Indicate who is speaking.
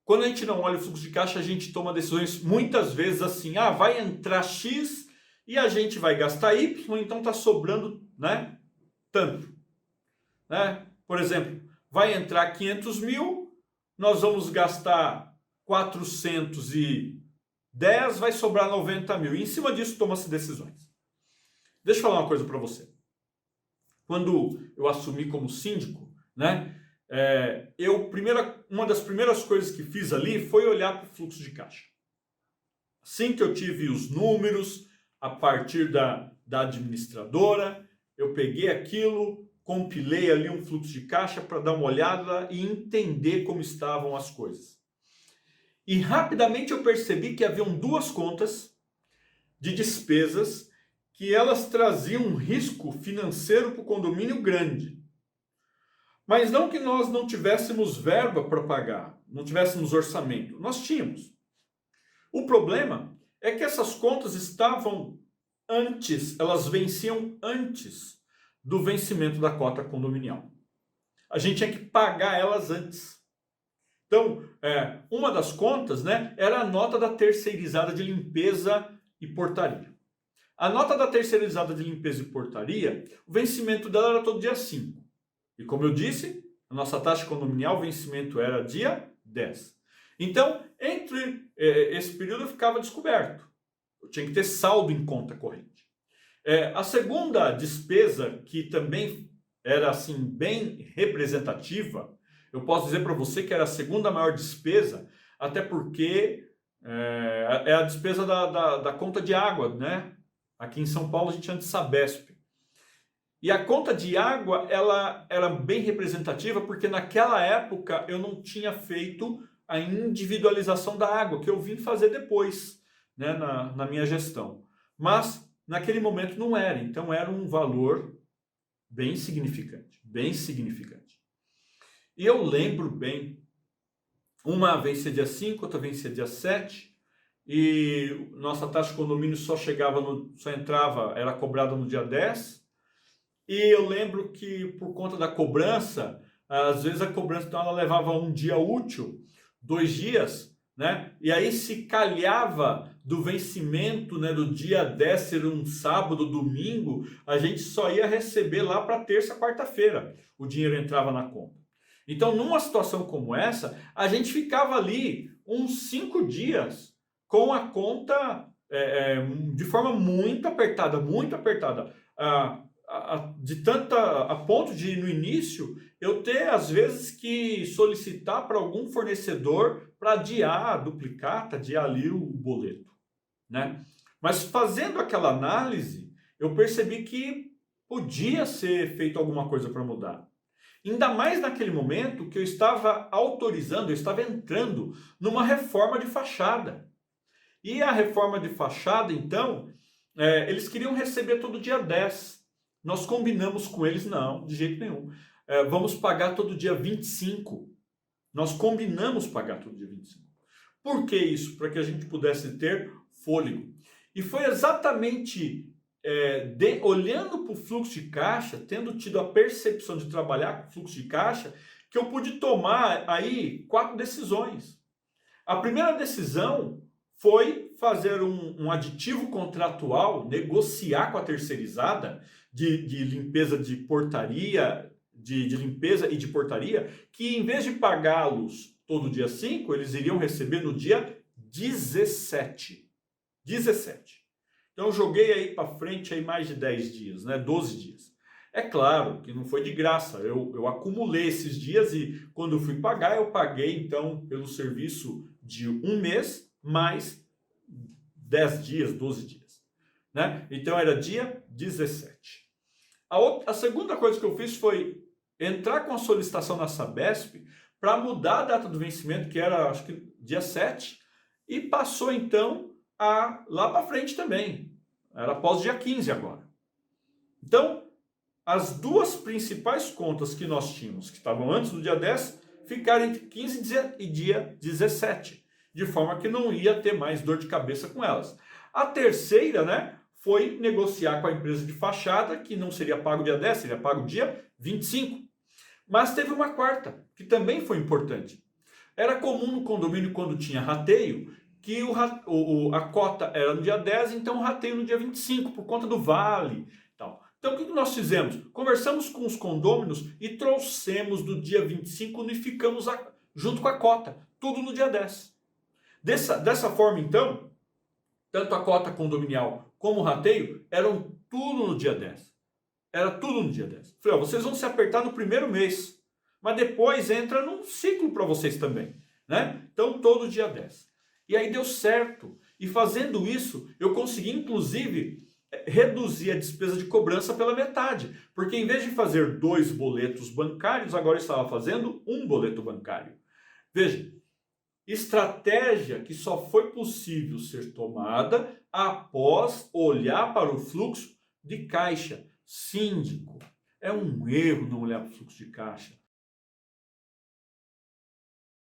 Speaker 1: quando a gente não olha o fluxo de caixa, a gente toma decisões muitas vezes assim, vai entrar X e a gente vai gastar Y, então está sobrando, né, tanto. Né? Por exemplo, vai entrar 500 mil, nós vamos gastar 410, vai sobrar 90 mil. E em cima disso toma-se decisões. Deixa eu falar uma coisa para você. Quando eu assumi como síndico, né, uma das primeiras coisas que fiz ali foi olhar para o fluxo de caixa. Assim que eu tive os números, a partir da administradora, eu peguei aquilo, compilei ali um fluxo de caixa para dar uma olhada e entender como estavam as coisas. E rapidamente eu percebi que haviam duas contas de despesas que elas traziam um risco financeiro para o condomínio grande. Mas não que nós não tivéssemos verba para pagar, não tivéssemos orçamento. Nós tínhamos. O problema é que essas contas estavam antes, elas venciam antes do vencimento da cota condominial. A gente tinha que pagar elas antes. Então, uma das contas, né, era a nota da terceirizada de limpeza e portaria. A nota da terceirizada de limpeza e portaria, o vencimento dela era todo dia 5. E como eu disse, a nossa taxa condominial, o vencimento era dia 10. Então, entre esse período eu ficava descoberto. Eu tinha que ter saldo em conta corrente. A segunda despesa, que também era assim bem representativa, eu posso dizer para você que era a segunda maior despesa, até porque é a despesa da conta de água, né? Aqui em São Paulo a gente chama de Sabesp. E a conta de água, ela era bem representativa porque naquela época eu não tinha feito a individualização da água, que eu vim fazer depois, né, na minha gestão. Mas naquele momento não era, então era um valor bem significante, bem significante. E eu lembro bem, uma vencia dia 5, outra vencia dia 7, e nossa taxa de condomínio só entrava, era cobrada no dia 10. E eu lembro que por conta da cobrança, às vezes a cobrança então, ela levava um dia útil, 2 dias, né? E aí se calhava do vencimento, né, do dia 10 ser um sábado, domingo, a gente só ia receber lá para terça, quarta-feira. O dinheiro entrava na conta. Então, numa situação como essa, a gente ficava ali uns 5 dias com a conta de forma muito apertada, muito apertada. A ponto de, no início, eu ter, às vezes, que solicitar para algum fornecedor para adiar a duplicata, adiar ali o boleto, né? Mas fazendo aquela análise, eu percebi que podia ser feito alguma coisa para mudar. Ainda mais naquele momento que eu estava autorizando, eu estava entrando numa reforma de fachada. E a reforma de fachada, então, eles queriam receber todo dia 10. Nós combinamos com eles, não, de jeito nenhum. Vamos pagar todo dia 25. Nós combinamos pagar todo dia 25. Por que isso? Para que a gente pudesse ter fôlego. E foi exatamente olhando para o fluxo de caixa, tendo tido a percepção de trabalhar com fluxo de caixa, que eu pude tomar aí 4 decisões. A primeira decisão foi fazer um aditivo contratual, negociar com a terceirizada de limpeza de portaria, de limpeza e de portaria, que em vez de pagá-los todo dia 5, eles iriam receber no dia 17. 17. Então eu joguei aí para frente aí mais de 10 dias, né? 12 dias. É claro que não foi de graça, eu acumulei esses dias e quando eu fui pagar, eu paguei então pelo serviço de 1 mês mais 10 dias, 12 dias. Né? Então era dia 17. A segunda coisa que eu fiz foi entrar com a solicitação na Sabesp para mudar a data do vencimento, que era acho que dia 7, e passou então lá para frente também. Era após dia 15 agora. Então, as duas principais contas que nós tínhamos, que estavam antes do dia 10, ficaram entre 15 e dia 17, de forma que não ia ter mais dor de cabeça com elas. A terceira, né, foi negociar com a empresa de fachada, que não seria pago dia 10, seria pago dia 25. Mas teve uma quarta, que também foi importante. Era comum no condomínio, quando tinha rateio, que a cota era no dia 10, então o rateio no dia 25, por conta do vale. Tal. Então o que nós fizemos? Conversamos com os condôminos e trouxemos do dia 25, unificamos junto com a cota, tudo no dia 10. Dessa forma, então, tanto a cota condominial como o rateio eram tudo no dia 10. Era tudo no dia 10. Falei, ó, vocês vão se apertar no primeiro mês, mas depois entra num ciclo para vocês também, né? Então, todo dia 10. E aí deu certo. E fazendo isso, eu consegui, inclusive, reduzir a despesa de cobrança pela metade. Porque em vez de fazer 2 boletos bancários, agora eu estava fazendo um boleto bancário. Veja, estratégia que só foi possível ser tomada após olhar para o fluxo de caixa. Síndico, é um erro não olhar para o fluxo de caixa.